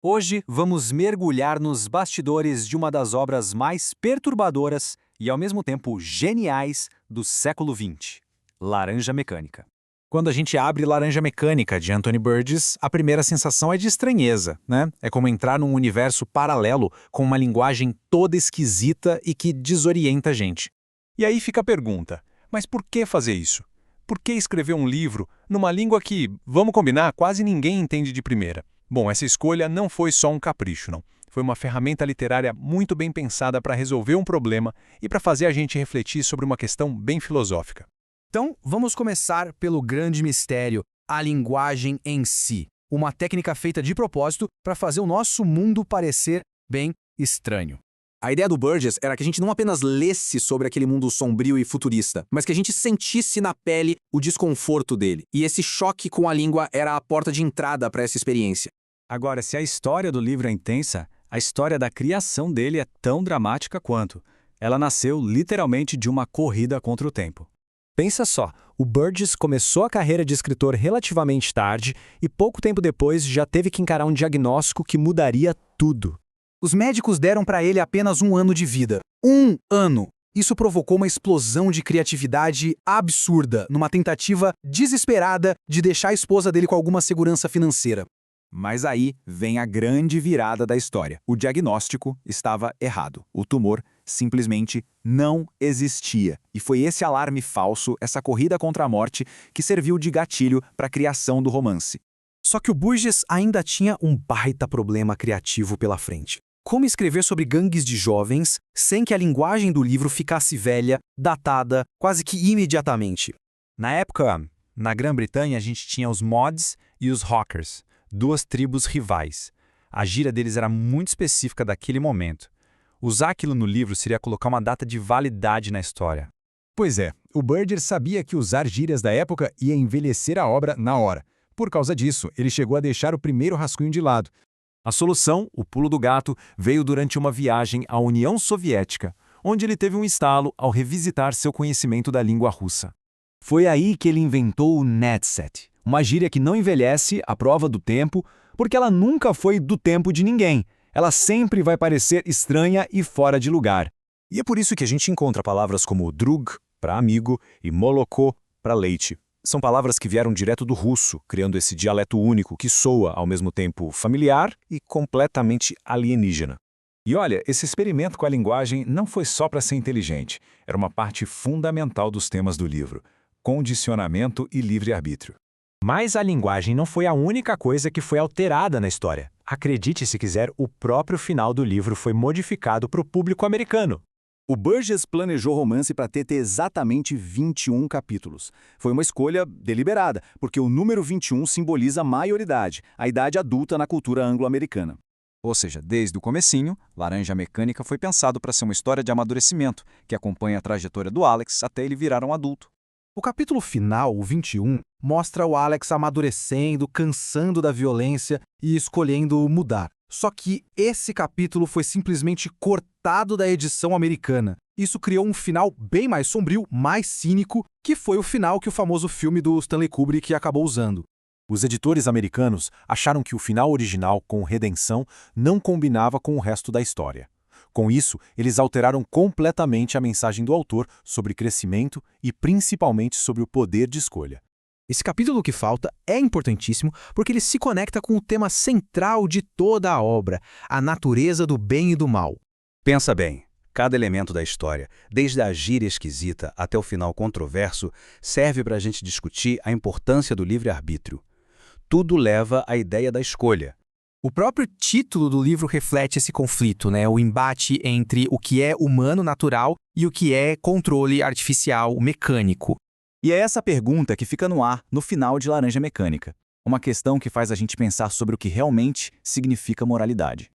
Hoje vamos mergulhar nos bastidores de uma das obras mais perturbadoras e ao mesmo tempo geniais do século XX, Laranja Mecânica. Quando a gente abre Laranja Mecânica, de Anthony Burgess, a primeira sensação é de estranheza, né? É como entrar num universo paralelo com uma linguagem toda esquisita e que desorienta a gente. E aí fica a pergunta, mas por que fazer isso? Por que escrever um livro numa língua que, vamos combinar, quase ninguém entende de primeira? Bom, essa escolha não foi só um capricho, não. Foi uma ferramenta literária muito bem pensada para resolver um problema e para fazer a gente refletir sobre uma questão bem filosófica. Então, vamos começar pelo grande mistério, a linguagem em si. Uma técnica feita de propósito para fazer o nosso mundo parecer bem estranho. A ideia do Burgess era que a gente não apenas lesse sobre aquele mundo sombrio e futurista, mas que a gente sentisse na pele o desconforto dele. E esse choque com a língua era a porta de entrada para essa experiência. Agora, se a história do livro é intensa, a história da criação dele é tão dramática quanto. Ela nasceu literalmente de uma corrida contra o tempo. Pensa só, o Burgess começou a carreira de escritor relativamente tarde e pouco tempo depois já teve que encarar um diagnóstico que mudaria tudo. Os médicos deram para ele apenas 1 ano de vida. 1 ano! Isso provocou uma explosão de criatividade absurda, numa tentativa desesperada de deixar a esposa dele com alguma segurança financeira. Mas aí vem a grande virada da história. O diagnóstico estava errado. O tumor simplesmente não existia. E foi esse alarme falso, essa corrida contra a morte, que serviu de gatilho para a criação do romance. Só que o Burgess ainda tinha um baita problema criativo pela frente. Como escrever sobre gangues de jovens sem que a linguagem do livro ficasse velha, datada, quase que imediatamente? Na época, na Grã-Bretanha, a gente tinha os mods e os rockers, duas tribos rivais. A gíria deles era muito específica daquele momento. Usar aquilo no livro seria colocar uma data de validade na história. Pois é, o Burgess sabia que usar gírias da época ia envelhecer a obra na hora. Por causa disso, ele chegou a deixar o primeiro rascunho de lado. A solução, o pulo do gato, veio durante uma viagem à União Soviética, onde ele teve um estalo ao revisitar seu conhecimento da língua russa. Foi aí que ele inventou o netset, uma gíria que não envelhece à prova do tempo, porque ela nunca foi do tempo de ninguém. Ela sempre vai parecer estranha e fora de lugar. E é por isso que a gente encontra palavras como drug, para amigo, e moloko, para leite. São palavras que vieram direto do russo, criando esse dialeto único que soa ao mesmo tempo familiar e completamente alienígena. E olha, esse experimento com a linguagem não foi só para ser inteligente. Era uma parte fundamental dos temas do livro: condicionamento e livre-arbítrio. Mas a linguagem não foi a única coisa que foi alterada na história. Acredite se quiser, o próprio final do livro foi modificado para o público americano. O Burgess planejou o romance para ter exatamente 21 capítulos. Foi uma escolha deliberada, porque o número 21 simboliza a maioridade, a idade adulta na cultura anglo-americana. Ou seja, desde o comecinho, Laranja Mecânica foi pensado para ser uma história de amadurecimento, que acompanha a trajetória do Alex até ele virar um adulto. O capítulo final, o 21, mostra o Alex amadurecendo, cansando da violência e escolhendo mudar. Só que esse capítulo foi simplesmente cortado da edição americana. Isso criou um final bem mais sombrio, mais cínico, que foi o final que o famoso filme do Stanley Kubrick acabou usando. Os editores americanos acharam que o final original, com redenção, não combinava com o resto da história. Com isso, eles alteraram completamente a mensagem do autor sobre crescimento e principalmente sobre o poder de escolha. Esse capítulo que falta é importantíssimo porque ele se conecta com o tema central de toda a obra, a natureza do bem e do mal. Pensa bem, cada elemento da história, desde a gíria esquisita até o final controverso, serve para a gente discutir a importância do livre-arbítrio. Tudo leva à ideia da escolha. O próprio título do livro reflete esse conflito, né? O embate entre o que é humano natural e o que é controle artificial mecânico. E é essa pergunta que fica no ar no final de Laranja Mecânica. Uma questão que faz a gente pensar sobre o que realmente significa moralidade.